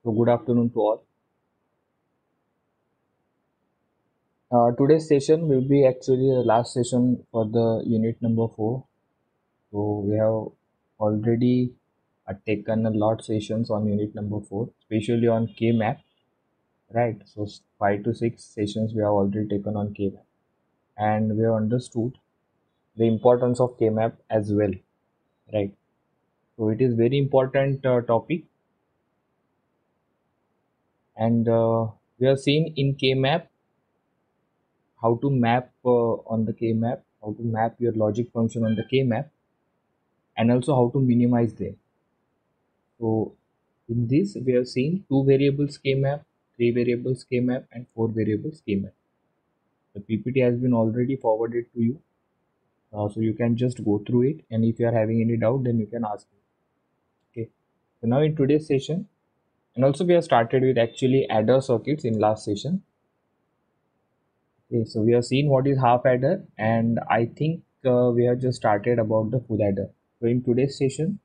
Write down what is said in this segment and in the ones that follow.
So good afternoon to all. Today's session will be actually the last session for the unit number 4. So we have already taken a lot sessions on unit number 4, especially on K-map, right? So 5 to 6 sessions we have already taken on K-map, and we have understood the importance of K-map as well, right? So it is very important topic, and we have seen in K-map how to map on the K-map, how to map your logic function on the K-map, and also how to minimize them. So in this we have seen two variables K-map, three variables K-map, and four variables K-map. The PPT has been already forwarded to you, so you can just go through it, and if you are having any doubt then you can ask me. Okay, so now in today's session, and also we have started with actually adder circuits in last session. Okay, so we have seen what is half adder, and I think we have just started about the full adder. So in today's session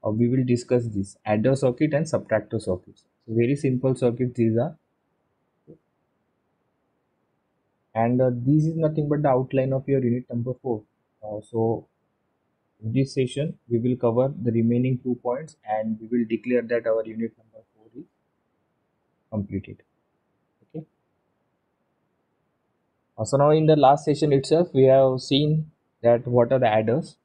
we will discuss this adder circuit and subtractor circuits. So very simple circuits these are, and this is nothing but the outline of your unit number 4. So in this session we will cover the remaining 2 points, and we will declare that our unit number 4 is completed. Okay. So now in the last session itself we have seen that what are the adders.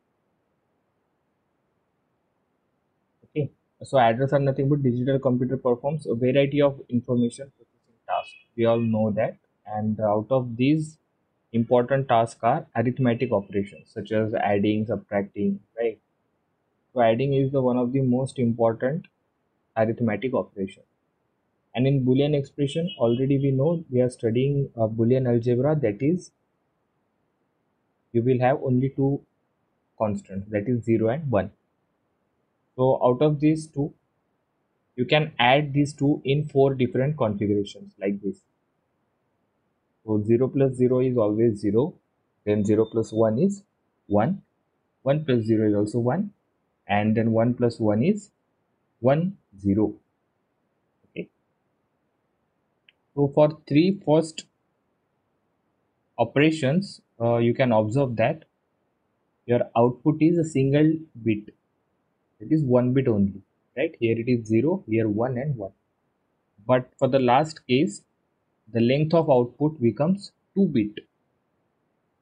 Okay. So address are nothing but digital computer performs a variety of information processing tasks. We all know that. And out of these important tasks are arithmetic operations such as adding, subtracting, right? So adding is the one of the most important arithmetic operation. And in Boolean expression, already we know we are studying Boolean algebra, that is you will have only two constants, that is 0 and 1. So out of these two, you can add these two in four different configurations like this. So 0 plus 0 is always 0, then 0 plus 1 is 1, 1 plus 0 is also 1, and then 1 plus 1 is 1, 0. Okay. So for three first operations, you can observe that your output is a single bit. It is one bit only, right? Here it is 0, here 1 and 1. But for the last case, the length of output becomes 2 bit.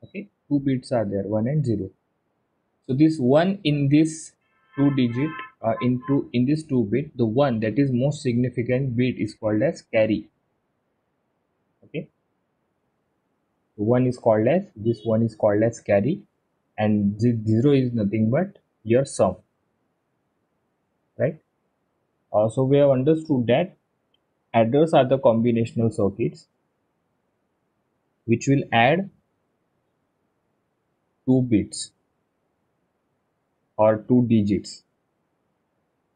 Okay, 2 bits are there, 1 and 0. So this 1 in this 2 digit, in this 2 bit, the one that is most significant bit is called as carry. Okay, so one is called as, this one is called as carry, and the 0 is nothing but your sum, right? So we have understood that adders are the combinational circuits which will add 2 bits or 2 digits,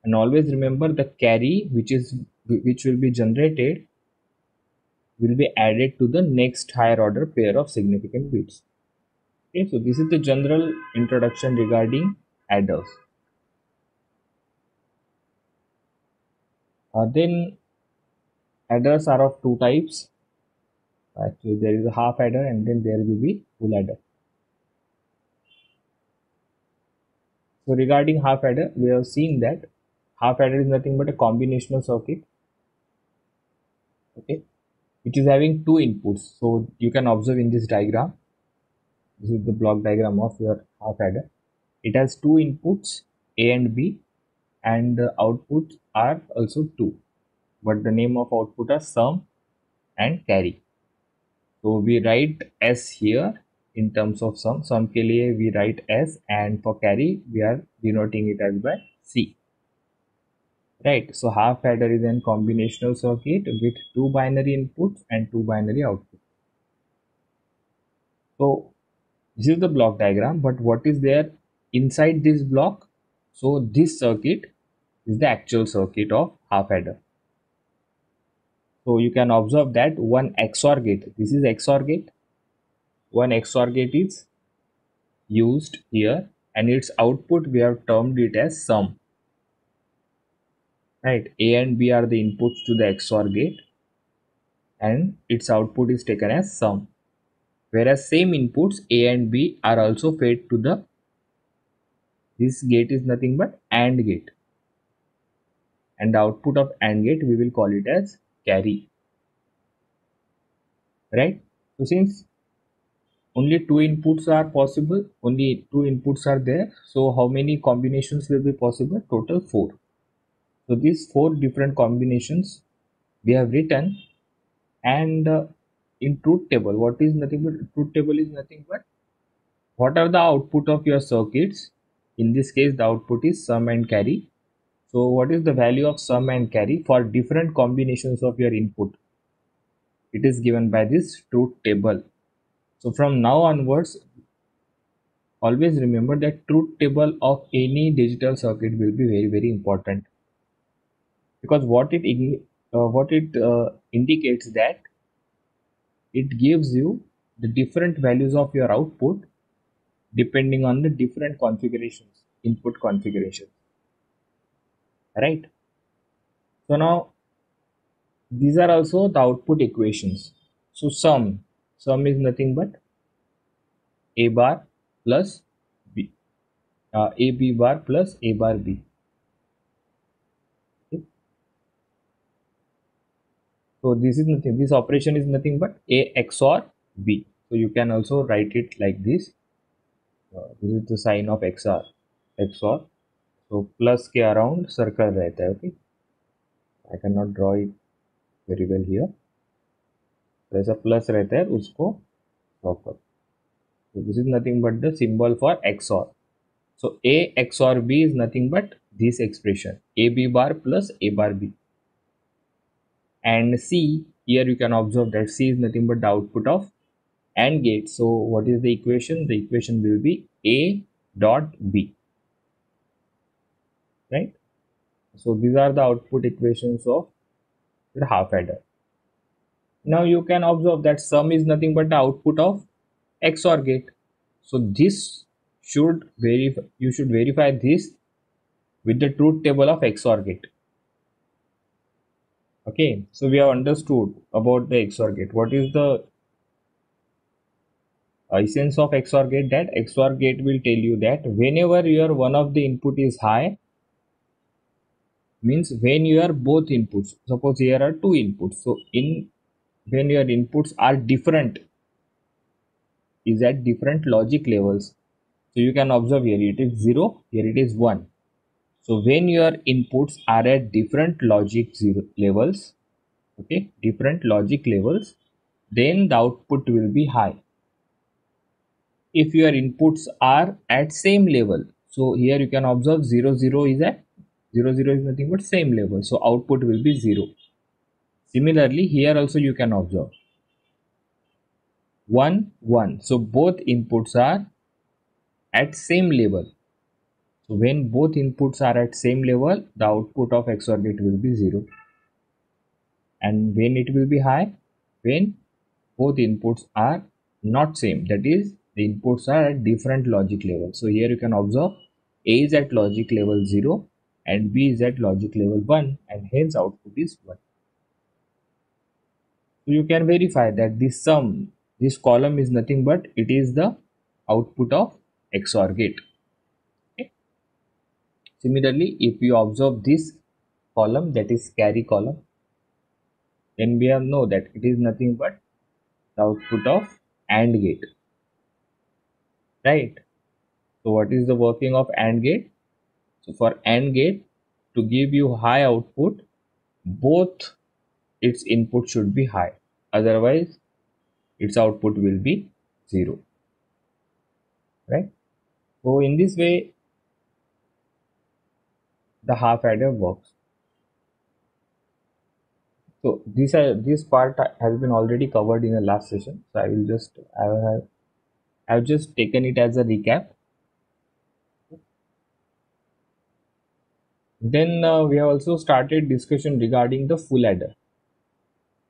and always remember the carry which will be generated will be added to the next higher order pair of significant bits. Okay, so this is the general introduction regarding adders. Then adders are of two types. Actually, there is a half adder and then there will be full adder. So regarding half adder, we have seen that half adder is nothing but a combinational circuit, okay, which is having two inputs. So you can observe in this diagram, this is the block diagram of your half adder. It has two inputs, A and B, and the outputs are also two, but the name of output are sum and carry. So we write S here in terms of sum. Sum के लिए we write S, and for carry we are denoting it as by C. Right. So half adder is a combinational circuit with two binary inputs and two binary outputs. So this is the block diagram, but what is there inside this block? So this circuit is the actual circuit of half adder. So you can observe that one XOR gate, this is XOR gate, one XOR gate is used here, and its output we have termed it as sum. right? A and B are the inputs to the XOR gate, and its output is taken as sum. Whereas same inputs A and B are also fed to the, this gate is nothing but AND gate, and the output of AND gate we will call it as carry, right? So since only two inputs are possible, only two inputs are there, so how many combinations will be possible? Total 4. So these 4 different combinations we have written, and in truth table, what is nothing but, truth table is nothing but what are the output of your circuits. In this case the output is sum and carry. So what is the value of sum and carry for different combinations of your input? It is given by this truth table. So from now onwards, always remember that truth table of any digital circuit will be very important, because what it indicates that it gives you the different values of your output depending on the different configurations, input configurations, right? So now these are also the output equations. So sum is nothing but a bar plus b, a b bar plus a bar b. Okay? So this is nothing, this operation is nothing but a XOR b. So you can also write it like this. This is the sign of XOR. So plus के around circle रहता है. Okay, I cannot draw it very well here. तो ऐसा plus रहता है, उसको draw कर. So this is nothing but the symbol for XOR. So A XOR B is nothing but this expression, A B bar plus A bar B. And C, here you can observe that C is nothing but the output of AND gate. So what is the equation? The equation will be A dot B, right? So these are the output equations of the half adder. Now you can observe that sum is nothing but the output of XOR gate. So this should verify, you should verify this with the truth table of XOR gate. Okay, so we have understood about the XOR gate. What is the essence of XOR gate? That XOR gate will tell you that whenever your one of the input is high, means when your both inputs, suppose here are two inputs, so in when your inputs are different, is at different logic levels. So you can observe here it is 0, here it is 1. So when your inputs are at different logic levels, okay, different logic levels, then the output will be high. If your inputs are at same level, so here you can observe 0 0 is at 0 0 is nothing but same level, so output will be 0. Similarly here also you can observe 1 1, so both inputs are at same level. So when both inputs are at same level, the output of XOR gate will be 0. And when it will be high? When both inputs are not same, that is the inputs are at different logic level. So here you can observe A is at logic level 0 and B is at logic level 1, and hence output is 1. So you can verify that this sum, this column is nothing but it is the output of XOR gate. Okay. Similarly, if you observe this column, that is carry column, then we have know that it is nothing but the output of AND gate, right? So what is the working of AND gate? So for AND gate to give you high output, both its input should be high, otherwise its output will be 0, right? So in this way the half adder works. So this part has been already covered in the last session, so I will just I have just taken it as a recap. Then we have also started discussion regarding the full adder.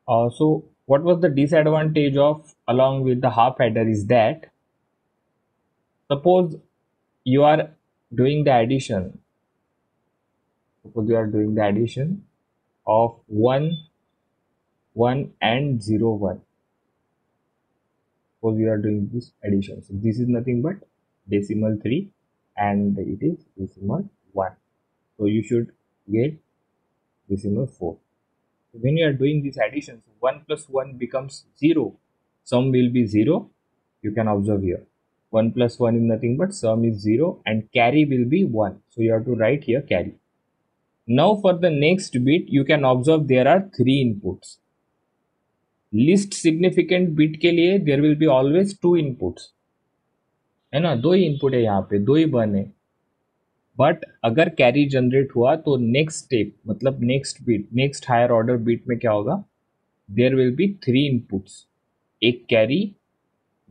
So what was the disadvantage of along with the half adder is that suppose you are doing the addition Suppose you are doing the addition of 1, 1 and 0, 1. Suppose you are doing this addition. So this is nothing but decimal 3 and it is decimal 1. So you should get decimal 4. So when you are doing these additions, 1 plus 1 becomes 0. Sum will be 0. You can observe here. 1 plus 1 is nothing but sum is 0 and carry will be 1. So you have to write here carry. Now for the next bit, you can observe there are 3 inputs. Least significant bit के लिए there will be always 2 inputs. है ना, 2 ही input है, यहाँ पे 2 ही बन है. But अगर कैरी जनरेट हुआ तो नेक्स्ट स्टेप मतलब next bit, next higher order bit में क्या होगा, देयर विल बी 3 इनपुट्स, एक कैरी,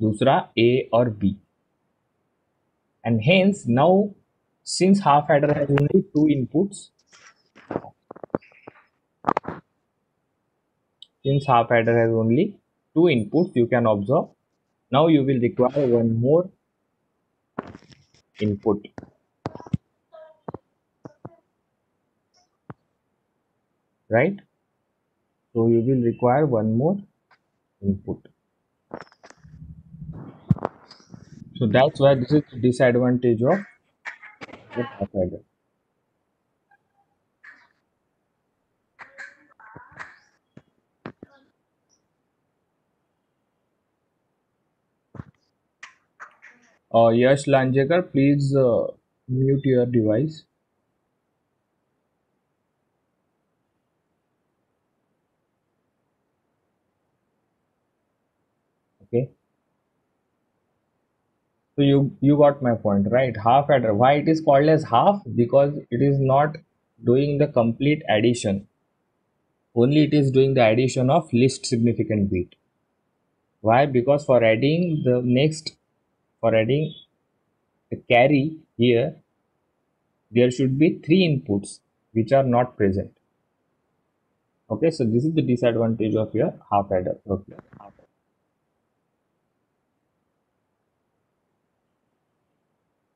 दूसरा ए और B. And hence now since half adder has only 2 inputs, since half adder has only 2 inputs, you can observe now you will require one more input, right? So you will require one more input. So that's why this is the disadvantage of the half adder. Yash Lanjekar, please mute your device. Okay. So you got my point, right? Half adder. Why it is called as half? Because it is not doing the complete addition. Only it is doing the addition of least significant bit. Why? Because for adding the carry here, there should be 3 inputs which are not present. Okay, so this is the disadvantage of your half adder. Okay.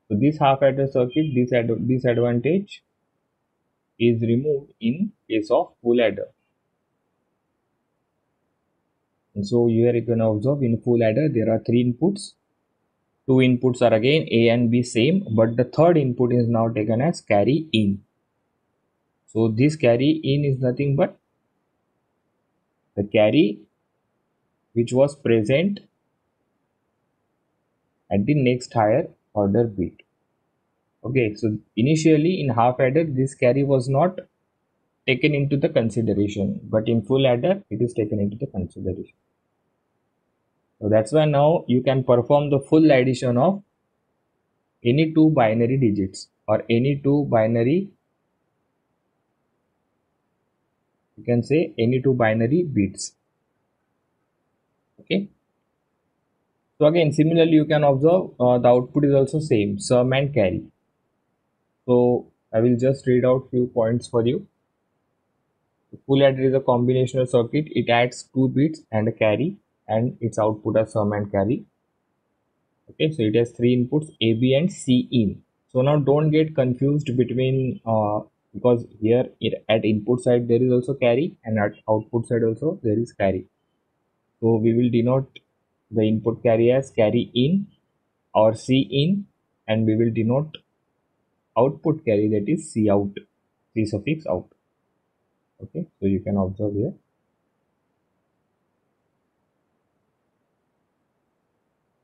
So this half adder circuit, this disadvantage is removed in case of full adder. And so here you can observe in full adder there are 3 inputs. 2 inputs are again A and B same, but the third input is now taken as carry in. So this carry in is nothing but the carry which was present at the next higher order bit. Okay, so initially in half adder this carry was not taken into the consideration, but in full adder it is taken into the consideration. So that's why now you can perform the full addition of any 2 binary digits or any 2 binary, you can say any 2 binary bits. Okay. So again similarly you can observe the output is also same, sum and carry. So I will just read out few points for you. Full adder is a combinational circuit. It adds 2 bits and a carry and its output are sum and carry. Okay, so it has 3 inputs A, B and C in. So now don't get confused between because here at input side there is also carry and at output side also there is carry. So we will denote the input carry as carry in or C in, and we will denote output carry, that is C out, C suffix out. Okay, so you can observe here.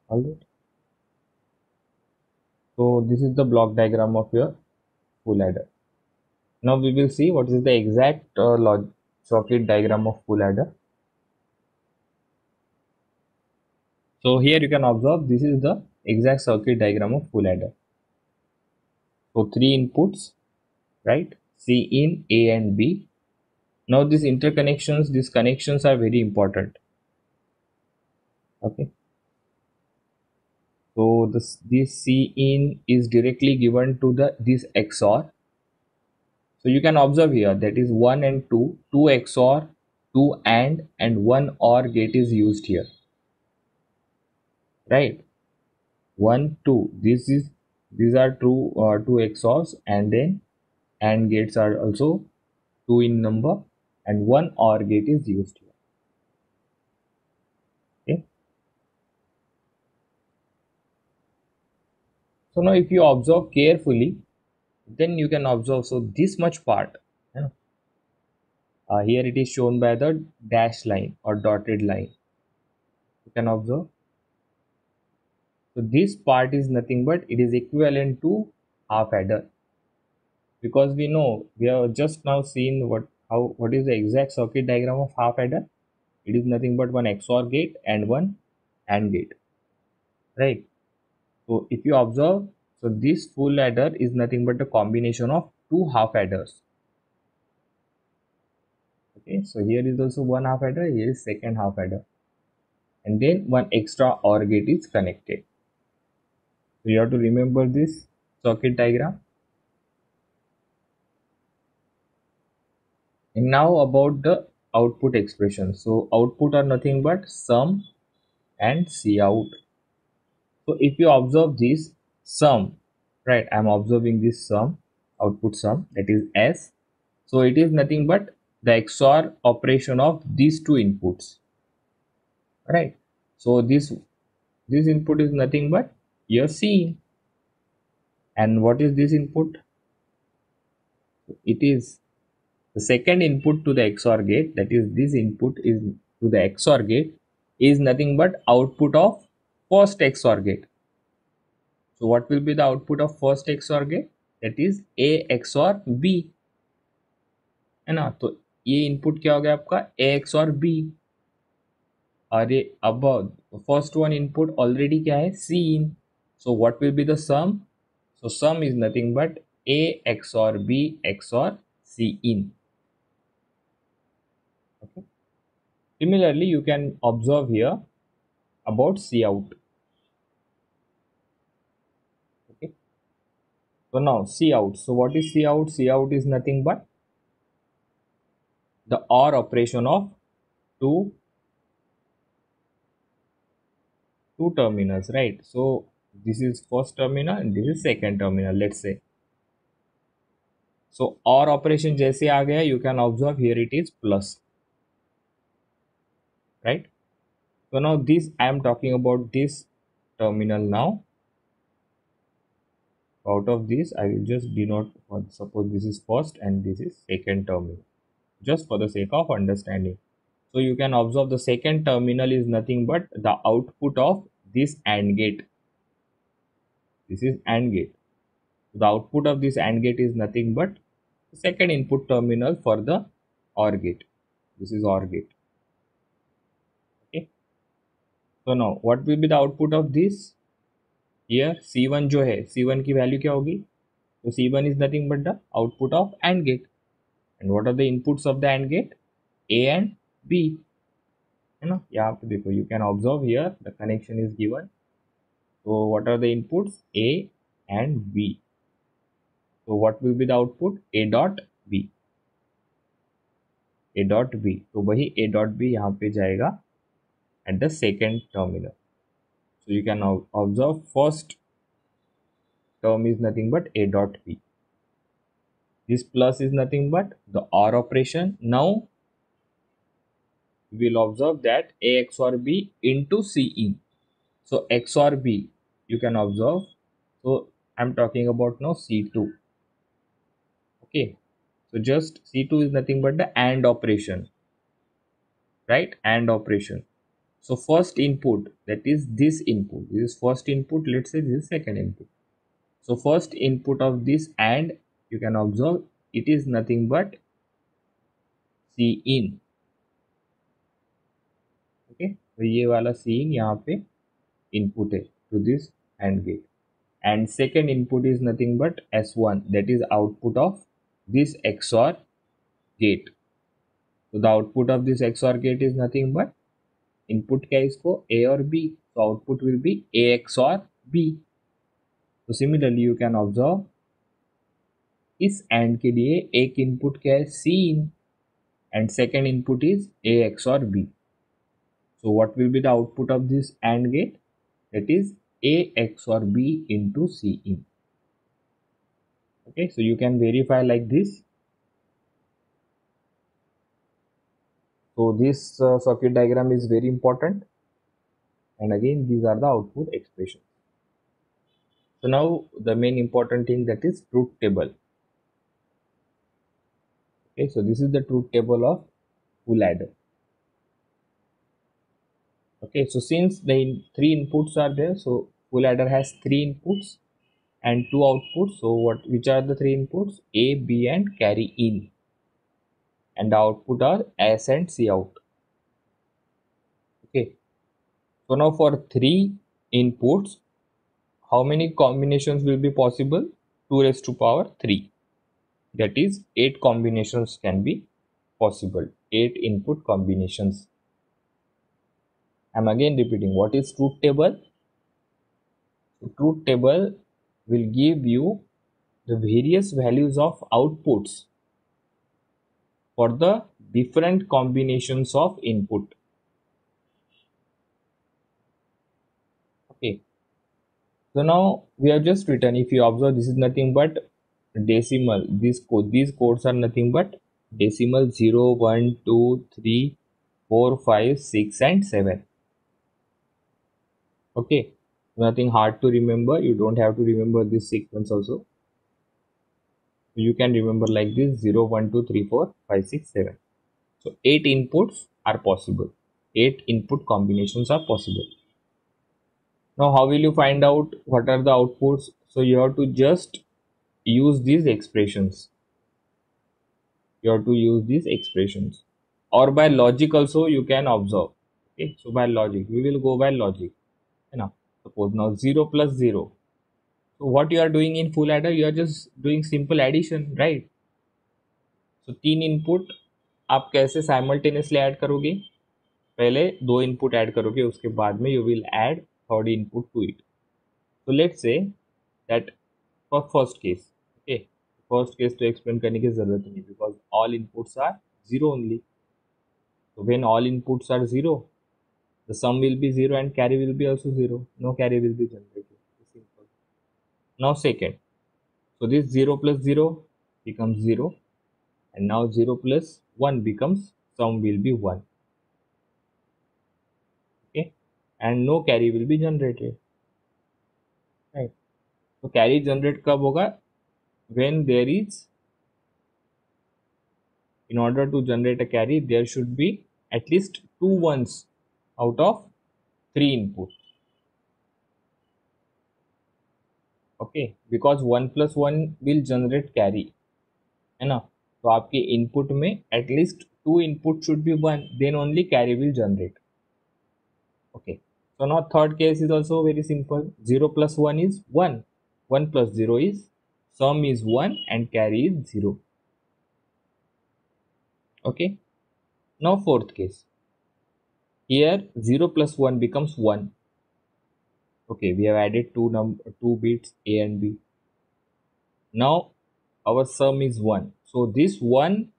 Alright. So this is the block diagram of your full adder. Now we will see what is the exact circuit diagram of full adder. So here you can observe this is the exact circuit diagram of full adder. So 3 inputs, right? C in, A and B. Now these interconnections, these connections are very important. Okay. So this C in is directly given to this XOR. So you can observe here that is 1 and 2, 2 XOR, 2 and 1 OR gate is used here. Right? 1, 2. These are two XORs, and then AND gates are also two in number, and one OR gate is used here. Okay. So now if you observe carefully, then you can observe, so this much part, you know, here it is shown by the dash line or dotted line. You can observe. So this part is nothing but it is equivalent to half adder, because we know we have just now seen what is the exact circuit diagram of half adder. It is nothing but one XOR gate and one AND gate, right? So if you observe, so this full adder is nothing but a combination of two half adders. Okay, so here is also one half adder, here is second half adder, and then one extra OR gate is connected. So you have to remember this circuit diagram. And now about the output expression. So output are nothing but sum and Cout. So if you observe this sum, right, I am observing this sum, output sum, that is S. So it is nothing but the XOR operation of these two inputs, right? So this input is nothing but your C. And what is this input? It is the second input to the XOR gate, that is this input is to the XOR gate is nothing but output of first XOR gate. So what will be the output of first XOR gate? That is A XOR B, है ना? तो ये input क्या हो गया आपका A XOR B, और ये अब फर्स्ट वन इनपुट ऑलरेडी क्या है C in. So what will be the sum? So sum is nothing but A XOR B XOR C in. Okay. Similarly, you can observe here about Cout. Okay. So now Cout. So what is Cout? Cout is nothing but the OR operation of two terminals, right? So this is first terminal and this is second terminal, let's say. So OR operation जैसे आ गया, you can observe here it is plus, right? So now this I am talking about this terminal now. Out of this I will just denote, suppose this is first and this is second terminal, just for the sake of understanding. So you can observe the second terminal is nothing but the output of this AND gate. This is AND gate. The output of this AND gate is nothing but the second input terminal for the OR gate. This is OR gate. Okay. So now what will be the output of this? Here C1 जो है, C1 की value क्या होगी? So C1 is nothing but the output of AND gate. And what are the inputs of the AND gate? A and B. है ना? यहाँ पे देखो, you can observe here the connection is given. So what are the inputs? A and B. So what will be the output? A dot B. A dot B. तो वही A dot B यहाँ पे जाएगा at the second terminal. So you can observe first term is nothing but A dot B. This plus is nothing but the OR operation. Now we will observe that A XOR B into C in. So XOR B you can observe. So I'm talking about now C2. Okay. So just C2 is nothing but the AND operation, right? AND operation. So first input, that is this input, this is first input, let's say this is second input. So first input of this AND, you can observe it is nothing but C in. Okay, तो ये वाला C in यहाँ पे input है to this AND gate, and second input is nothing but S1, that is output of this XOR gate. So the output of this XOR gate is nothing but input क्या है इसको A और B, so output will be A XOR B. So similarly you can observe इस AND के लिए एक input क्या है C in and second input is A XOR B. So what will be the output of this AND gate? That is A XOR B into C in. Okay, so you can verify like this. So this circuit diagram is very important, and again these are the output expressions. So now the main important thing, that is truth table. Okay, so this is the truth table of full adder. Okay, so since the three inputs are there, so full adder has three inputs and two outputs. So which are the three inputs? A, B and carry in, and the output are S and C out. Okay, so now for three inputs, how many combinations will be possible? 2 raised to power 3. That is 8 combinations can be possible. 8 input combinations. I'm again repeating, what is truth table? So truth table will give you the various values of outputs for the different combinations of input. Okay, so now we have just written, if you observe, this is nothing but decimal. These codes are nothing but decimal: 0, 1, 2, 3, 4, 5, 6 and 7. Okay, nothing hard to remember. You don't have to remember this sequence also. You can remember like this: 0, 1, 2, 3, 4, 5, 6, 7. So 8 inputs are possible. 8 input combinations are possible. Now how will you find out what are the outputs? So you have to just use these expressions. You have to use these expressions, or by logic also you can observe. Okay, so by logic, we will go by logic. Now suppose now 0 plus 0. So what you are doing in full adder, you are just doing simple addition, right? So तीन input आप कैसे simultaneously add करोगे? पहले दो input add करोगे, उसके बाद में you will add third input to it. So let's say that for first case, okay, first case तो explain करने की जरूरत नहीं, because all inputs are zero only. So when all inputs are zero, the sum will be zero and carry will be also zero. No carry will be generated. Simple. Now second, so this 0 plus 0 becomes 0, and now 0 plus 1 becomes, sum will be 1. Okay, and no carry will be generated. Right. So carry generate कब होगा? When there is, in order to generate a carry, there should be at least two ones out of three inputs. Okay, because 1 plus 1 will generate carry, है ना? तो आपके input में at least two input should be one, then only carry will generate. Okay, so now third case is also very simple. 0 plus 1 is 1. 1 plus 0 is, sum is 1 and carry is 0. Okay, now fourth case. Here 0 plus 1 becomes 1. Okay, we have added two bits A and B. Now our sum is 1. So this 1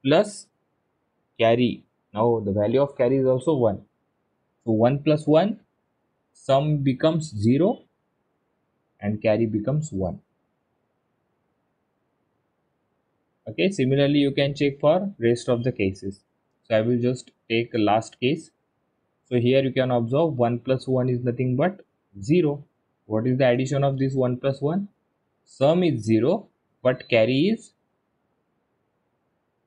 plus carry. Now the value of carry is also 1. So 1 plus 1, sum becomes 0 and carry becomes 1. Okay, similarly you can check for rest of the cases. So I will just take a last case. So here you can observe 1 plus 1 is nothing but 0. What is the addition of this 1 plus 1? Sum is 0 but carry is,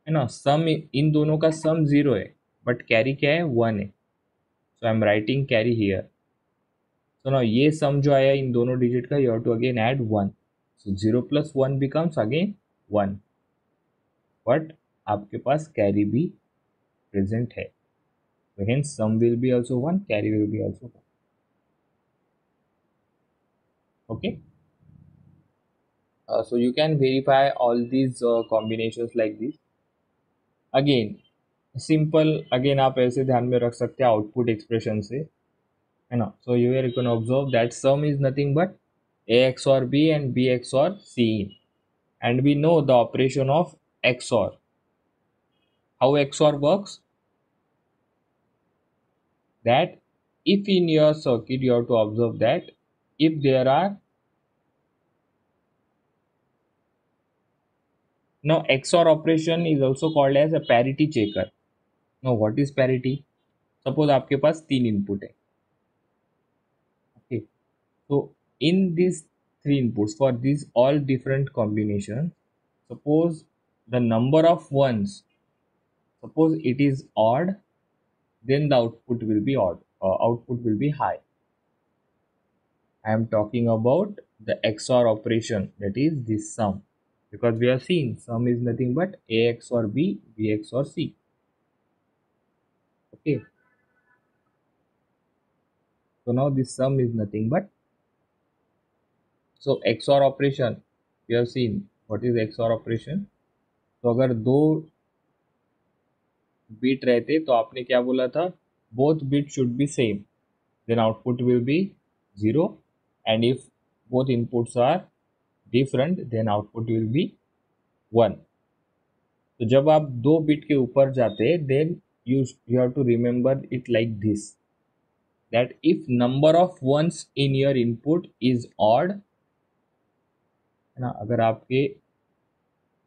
है ना, सम इन दोनों का सम 0 है but carry क्या है? 1 है. So I am writing carry here. So ना ये सम जो आया इन दोनों डिजिट का, you have to again add 1. So 0 plus 1 becomes again 1, but आपके पास कैरी भी प्रेजेंट है. So hence sum will be also 1, carry will be also 1. Okay, so you can verify all these combinations like this. Again simple, again आप ऐसे ध्यान में रख सकते हैं आउटपुट एक्सप्रेशन से, है ना? So you can observe that some is nothing but a XOR b and b XOR c in, and we know the operation of XOR. How XOR works? That if in your circuit you have to observe that if there are Now XOR operation is also called as a parity checker. Now what is parity? Suppose आपके पास तीन input है. Okay, so in these three inputs, for these all different combinations, suppose the number of ones, suppose it is odd, then the output will be odd, output will be high. I am talking about the XOR operation, that is this sum, because we have seen sum is nothing but A XOR B, B XOR C. Okay, so now this sum is nothing but, so XOR operation, we have seen what is XOR operation. तो अगर दो beat रहते तो आपने क्या बोला था, both bit should be same, then output will be 0, and if both inputs are different then output will be 1. तो जब आप दो बिट के ऊपर जाते then you have to remember it like this, that if number of ones in your input is odd, है ना, अगर आपके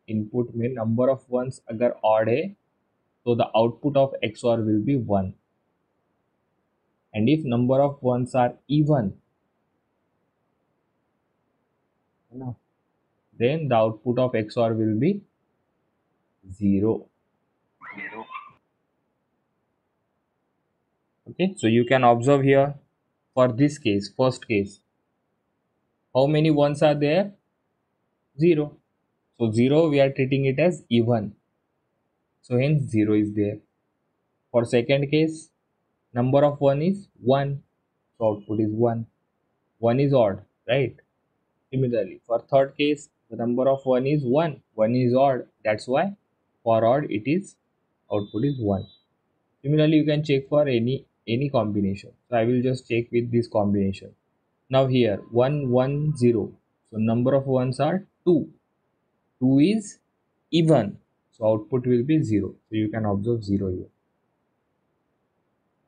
इनपुट में नंबर ऑफ वंस अगर ऑड है तो the output of XOR will be 1, and if number of ones are even, है ना, then the output of XOR will be 0. Okay, so you can observe here for this case, first case, how many ones are there? 0. So 0 we are treating it as even, so hence 0 is there. For second case, number of 1 is 1, so output is 1. 1 is odd, right? Similarly, for third case, the number of 1 is 1, 1 is odd, that's why for odd it is output is 1. Similarly, you can check for any combination. So I will just check with this combination. Now here 1 1 0, so number of ones are 2, 2 is even, so output will be 0, so you can observe 0 here.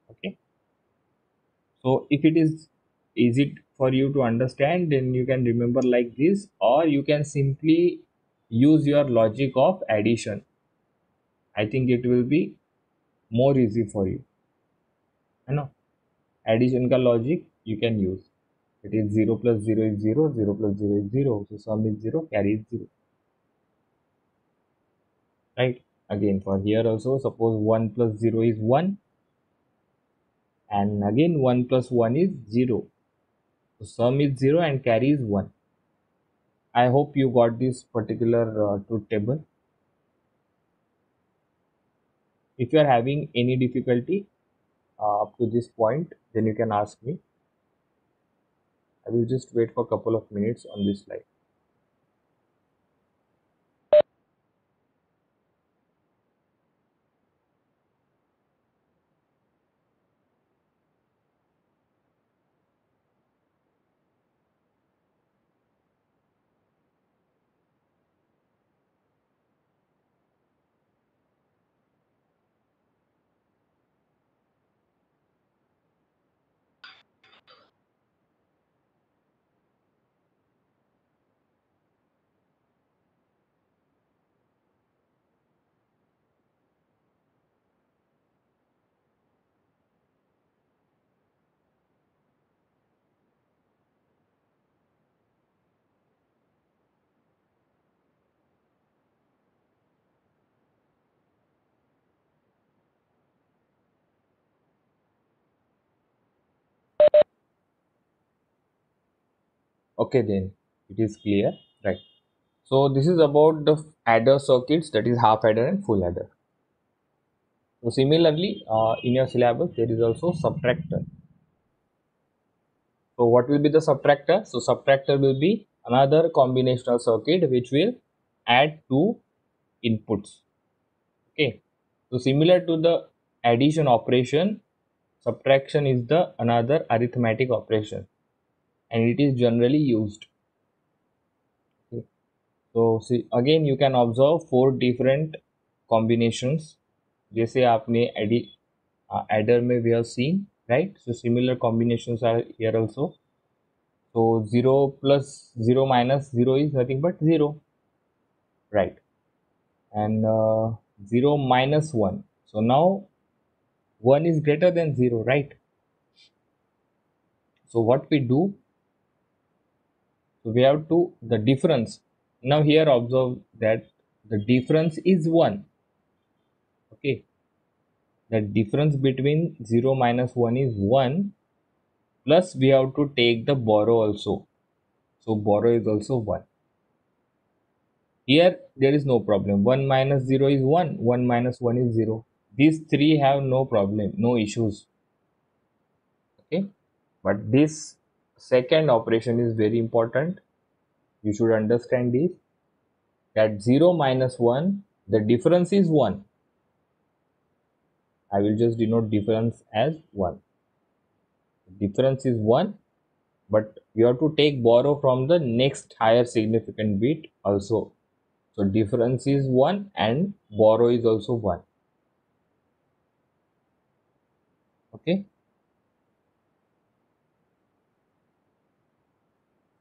Okay, so if it is easy for you to understand, then you can remember like this, or you can simply use your logic of addition. I think it will be more easy for you, है ना. Addition का logic you can use. It is 0 plus 0 is 0, 0 plus 0 is 0, so sum is 0, carry is 0, right? Again for here also, suppose 1 plus 0 is 1, and again 1 plus 1 is 0, so sum is 0 and carry is 1. I hope you got this particular truth table. If you are having any difficulty up to this point, then you can ask me. I will just wait for a couple of minutes on this slide. Okay, then it is clear, right? So this is about the adder circuits, that is half adder and full adder. So similarly, in your syllabus there is also subtractor. So what will be the subtractor? So subtractor will be another combinational circuit which will add two inputs. Okay, so similar to the addition operation, subtraction is the another arithmetic operation, and it is generally used. Okay. So see, again you can observe four different combinations. जैसे आपने adder में we have seen, right? So similar combinations are here also. So 0 plus 0 minus 0 is nothing but 0, right? and 0 minus 1. So now 1 is greater than 0, right? So what we do, so we have to the difference. Now here observe that the difference is 1. Okay, the difference between 0 minus 1 is 1, plus we have to take the borrow also. So borrow is also 1. Here there is no problem. 1 minus 0 is 1, 1 minus 1 is 0. These three have no problem, no issues. Okay, but this second operation is very important. You should understand this, that 0 minus 1, the difference is 1. I will just denote difference as 1. Difference is 1, but you have to take borrow from the next higher significant bit also. So difference is 1 and borrow is also 1. Okay,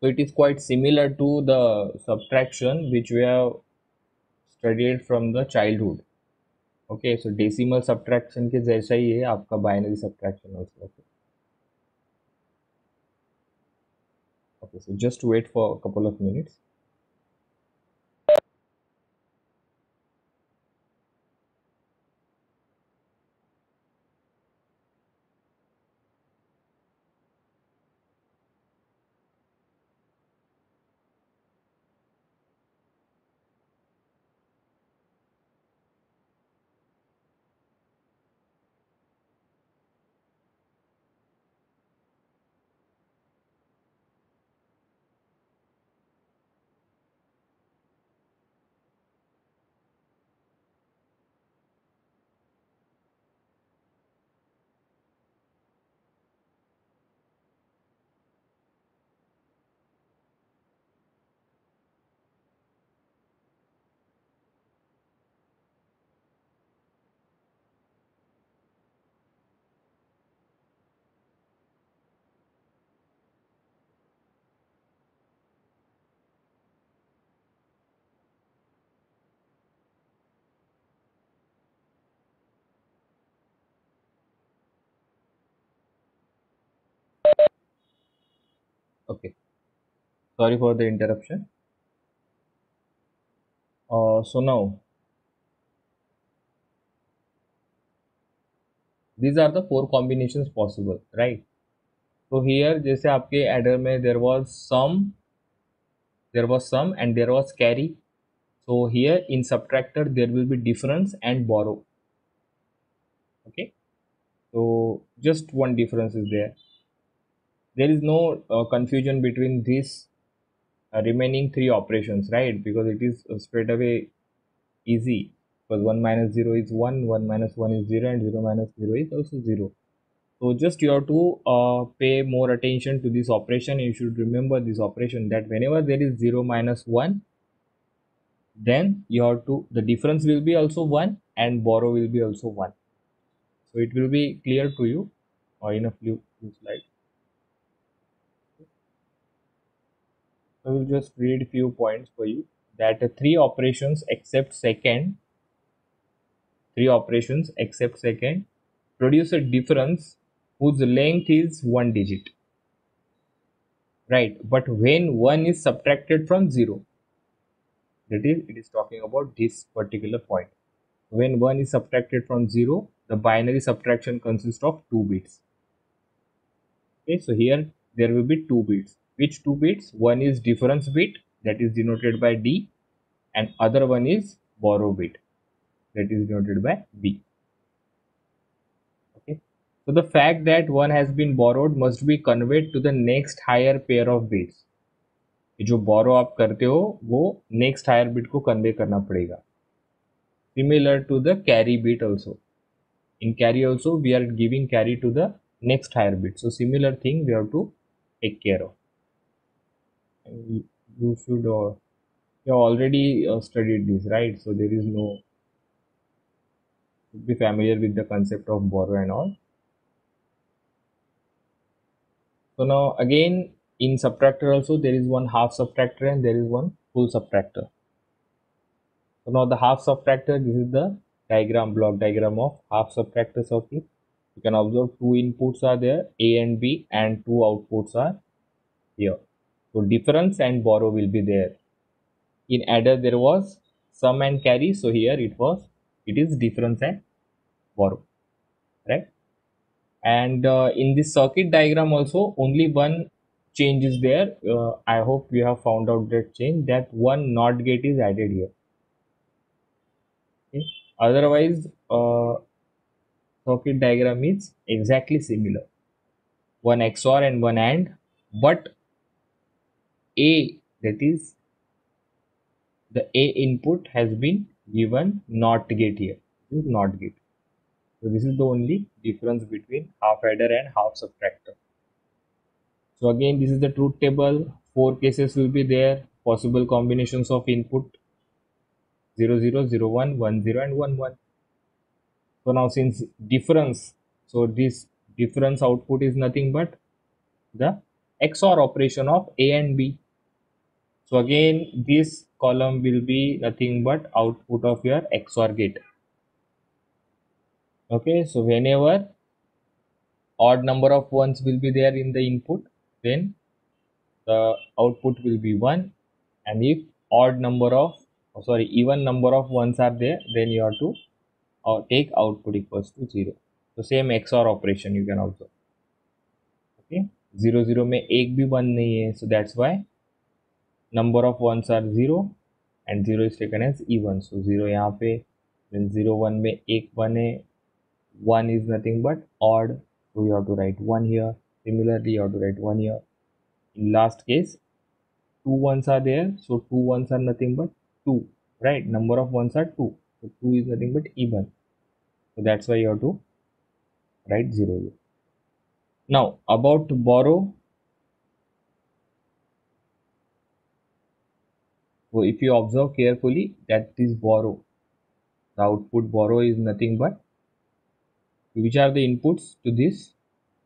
so it is quite similar to the subtraction which we have studied from the childhood. Okay, so decimal subtraction के जैसा ही है आपका binary subtraction also. Okay. Okay, so just wait for a couple of minutes. Okay, sorry for the interruption. So now these are the four combinations possible, right? So here जैसे आपके adder में there was sum and there was carry. So here in subtractor there will be difference and borrow. Okay, so just one difference is there. There is no confusion between these remaining three operations, right? Because it is straight away easy, because 1 minus 0 is 1, 1 minus 1 is 0, and 0 minus 0 is also 0. So just you have to pay more attention to this operation. You should remember this operation, that whenever there is 0 minus 1, then you have to, the difference will be also 1 and borrow will be also 1. So it will be clear to you in a few slides. So we'll just read few points for you, that three operations except second produce a difference whose length is one digit, right? But when one is subtracted from 0, that is, it is talking about this particular point. When one is subtracted from 0, the binary subtraction consists of 2 bits. Okay, so here there will be 2 bits. Which 2 bits? One is difference bit, that is denoted by D, and other one is borrow bit, that is denoted by B. Okay, so the fact that one has been borrowed must be conveyed to the next higher pair of bits. जो borrow आप करते हो वो next higher bit को convey करना पड़ेगा. Similar to the carry bit also. In carry also we are giving carry to the next higher bit. So similar thing we have to take care of. And you should you have already studied this, right? So there is no, should be familiar with the concept of borrow and all. So now again in subtractor also there is one half subtractor and there is one full subtractor. So now the half subtractor, this is the diagram, block diagram of half subtractor circuit. You can observe two inputs are there, A and B, and two outputs are here. So difference and borrow will be there. In adder there was sum and carry, so here it is difference and borrow, right? And in this circuit diagram also only one change is there. I hope you have found out that change, that one NOT gate is added here. Okay. Otherwise, circuit diagram is exactly similar. One XOR and one AND, but A, that is the A input has been given NOT gate here. This is NOT gate. So this is the only difference between half adder and half subtractor. So again, this is the truth table. Four cases will be there. Possible combinations of input 0, 0, 0, 1, 1, 0 and 1, 1. So now since difference, so this difference output is nothing but the XOR operation of A and B. So again, this column will be nothing but output of your XOR gate. Okay, so whenever odd number of ones will be there in the input, then the output will be 1, and if odd number of even number of ones are there, then you have to take output equals to 0. So same XOR operation you can also. Okay, 0 0 में एक भी 1 नहीं है, so that's why number of ones are 0 and 0 is taken as even. So 0 यहाँ पे, then 0 1 में एक 1 है, 1 is nothing but odd, so you have to write 1 here. Similarly, you have to write 1 here. In last case, two ones are there, so two ones are nothing but 2, right? Number of ones are 2, so 2 is nothing but even, so that's why you have to write 0 here. Now about borrow, so if you observe carefully, that is borrow, the output borrow is nothing but, which are the inputs to this?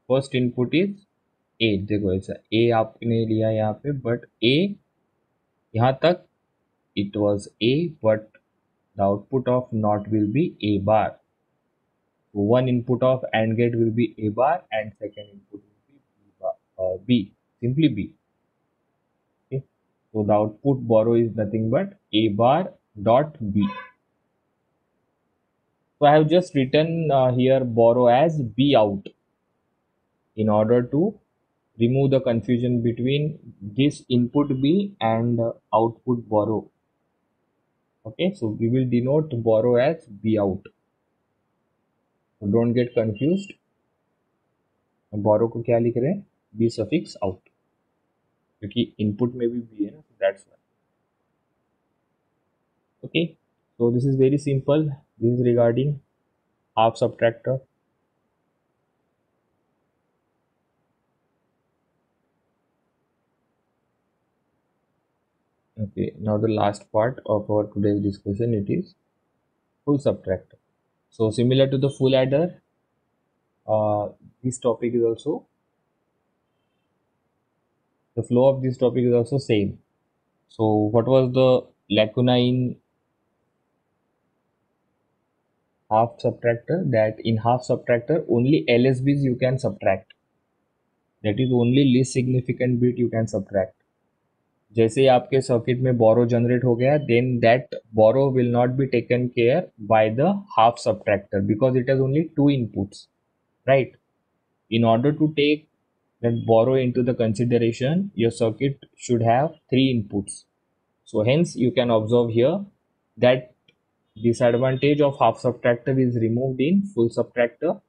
First input is A. देखो ऐसा A आपने लिया यहाँ पे, but A यहाँ तक it was A, but the output of NOT will be A bar. So one input of AND gate will be A bar and second input will be B bar, B, simply B. Okay. So the output borrow is nothing but A bar dot B. So I have just written here borrow as B out in order to remove the confusion between this input B and output borrow. Okay, so we will denote borrow as B out. So don't get confused. Borrow को क्या लिख रहे हैं? B suffix out. क्योंकि input में भी B है ना, that's why. Okay, so this is very simple. This is regarding half subtractor. Okay, now the last part of our today's discussion, it is full subtractor. So similar to the full adder, this topic is also, the flow of this topic is also same. So what was the lacuna in half subtractor? That in half subtractor only LSBs you can subtract, that is only least significant bit you can subtract. जैसे ही आपके circuit में बोरो generate हो गया, then that borrow will not be taken care by the half subtractor because it has only two inputs, right? In order to take that borrow into the consideration, your circuit should have three inputs. So hence you can observe here that disadvantage of half subtractor is removed in full subtractor,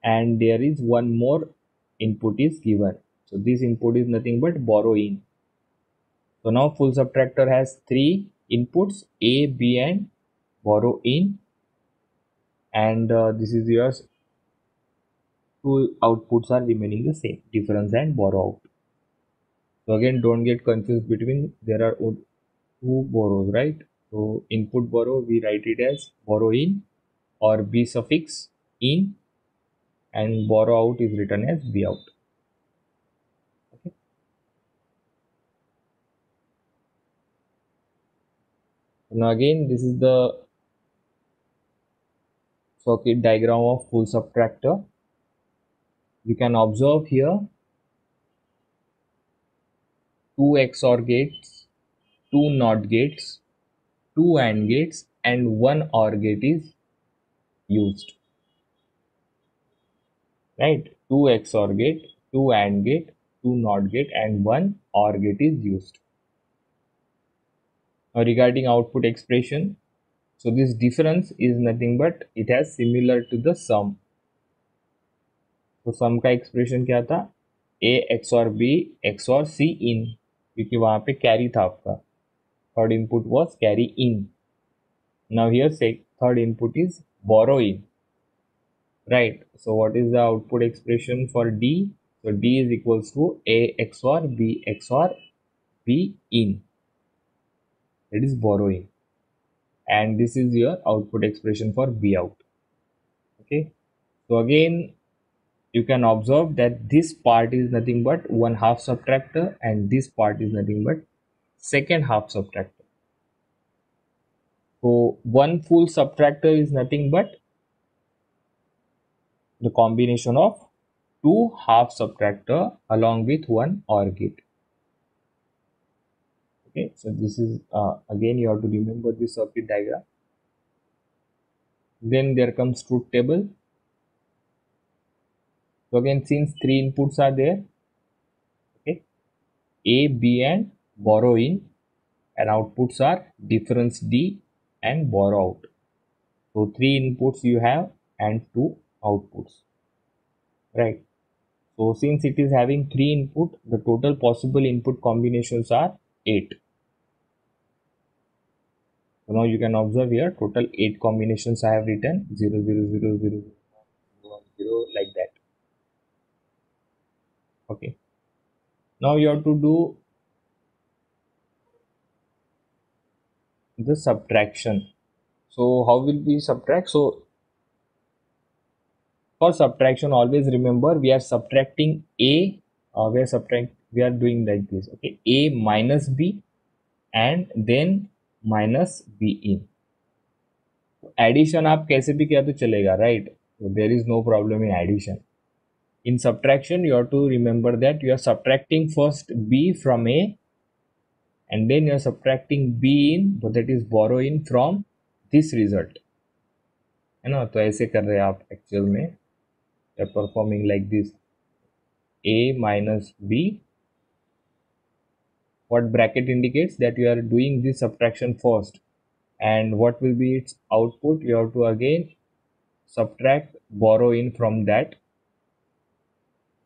and there is one more input is given. So this input is nothing but borrow in. So now full subtractor has three inputs A, B and borrow in, and this is yours. Two outputs are remaining the same, difference and borrow out. So again, don't get confused between, there are two borrows, right? So input borrow, we write it as borrow in or B suffix in, and borrow out is written as B out. Okay. Now again, this is the circuit diagram of full subtractor. You can observe here two XOR gates, two NOT gates, two AND gates, and one OR gate is used. Right? Two XOR gate, two AND gate, two NOT gate, and one OR gate is used. Now regarding output expression, so this difference is nothing but it has similar to the sum. तो सम का expression क्या था, A X और B X और C in, क्योंकि वहां पे carry था आपका, third input was carry in. Now here से third input is borrow in, right? So what is the output expression for D? So D is equals to A XOR B XOR B in, that is borrowing, and this is your output expression for B out. Okay, so again you can observe that this part is nothing but one half subtractor and this part is nothing but second half subtractor. So one full subtractor is nothing but the combination of two half subtractor along with one OR gate. Okay, so this is again you have to remember this circuit diagram. Then there comes truth table. So again, since three inputs are there, okay, A, B and borrow in, and outputs are difference D and borrow out. So three inputs you have and two outputs, right? So since it is having three input, the total possible input combinations are 8. So now you can observe here total 8 combinations I have written, 0 0 0 0 1 0 like that. Okay, now you have to do the subtraction. So how will we subtract? So for subtraction, always remember we are subtracting A, we are doing like this, okay, A minus B and then minus B in. Addition आप कैसे भी किया तो चलेगा, right? So there is no problem in addition. In subtraction, you have to remember that you are subtracting first B from A and then you are subtracting B in, but that is borrow in from this result, है ना? तो ऐसे कर रहे हैं आप actual में, you are performing like this, A minus B. What bracket indicates that you are doing this subtraction first, and what will be its output? You have to again subtract borrow in from that.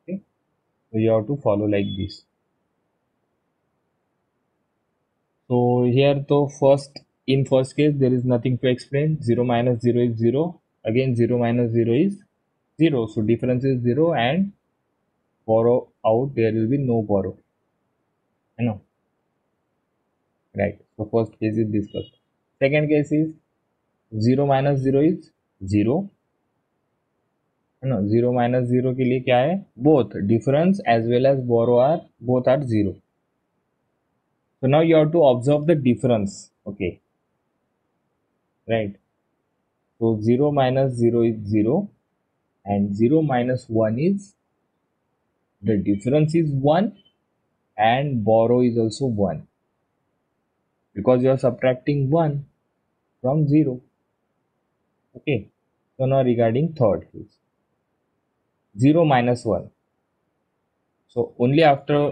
Okay, so you have to follow like this. So here the in first case there is nothing to explain, 0 minus 0 is 0, again 0 minus 0 is 0, so difference is 0 and borrow out there will be no borrow, you know, right? So first case is discussed. Second case is 0 minus 0 is 0, है ना? 0 minus 0 के लिए क्या है, both difference as well as borrow are both are 0. So now you have to observe the difference, okay, right? So 0 minus 0 is 0 and 0 minus 1 is, the difference is 1 and borrow is also 1 because you are subtracting 1 from 0. Okay, so now regarding third case, 0 minus 1. So only after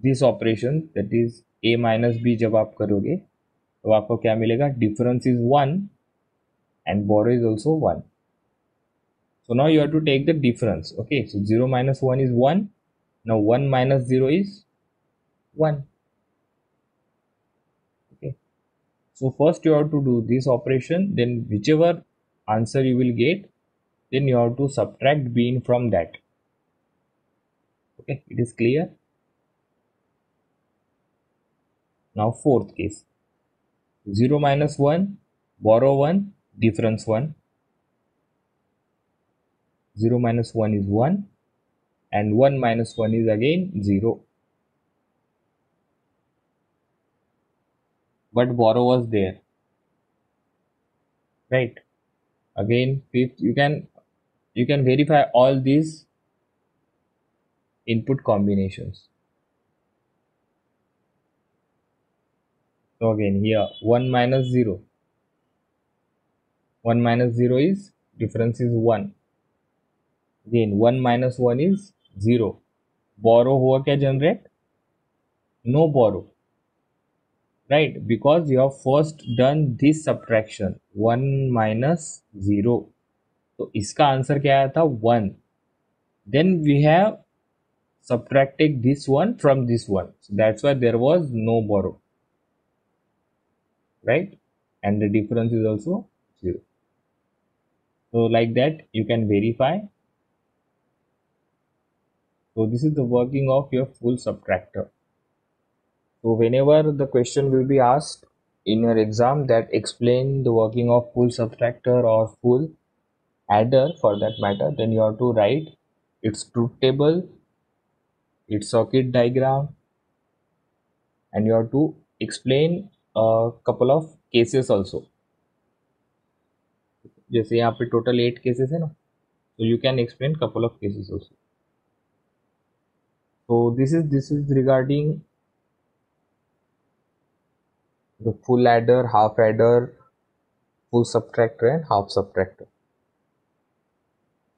this operation, that is A minus B जब आप करोगे तो आपको क्या मिलेगा, difference is 1 and borrow is also 1. So now you have to take the difference. Okay, so 0 minus 1 is 1. Now 1 minus 0 is 1. Okay, so first you have to do this operation, then whichever answer you will get, then you have to subtract B in from that. Okay, it is clear. Now fourth case, 0 minus 1, borrow 1, difference 1. 0 minus 1 is 1 and 1 minus 1 is again 0. But borrow was there. right? Again, fifth, you can verify all these input combinations. So again here 1 minus 0, 1 minus 0 is difference is 1. Again 1 minus 1 is 0. Borrow हुआ क्या generate? No borrow, right? Because you have first done this subtraction 1 minus 0. तो इसका answer क्या आया था 1. Then we have subtracted this one from this one. So that's why there was no borrow, right? And the difference is also 0. So like that you can verify. So this is the working of your full subtractor. So whenever the question will be asked in your exam that explain the working of full subtractor or full adder for that matter, then you have to write its truth table, its circuit diagram, and you have to explain a couple of cases also. जैसे यहाँ पे total 8 cases है ना, so you can explain couple of cases also. So this is regarding the full adder, half adder, full subtractor and half subtractor.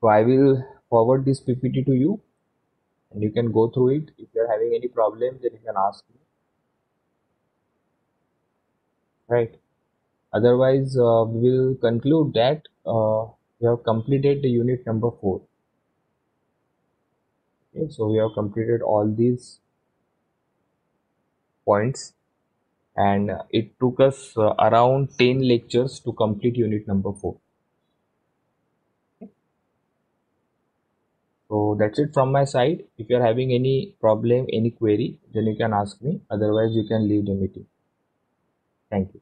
So I will forward this PPT to you and you can go through it. If you are having any problem, then you can ask me, right? Otherwise, we will conclude that we have completed the unit number 4. Okay, so we have completed all these points and it took us around 10 lectures to complete unit number 4. So that's it from my side. If you are having any problem, any query, then you can ask me. Otherwise, you can leave the meeting. Thank you.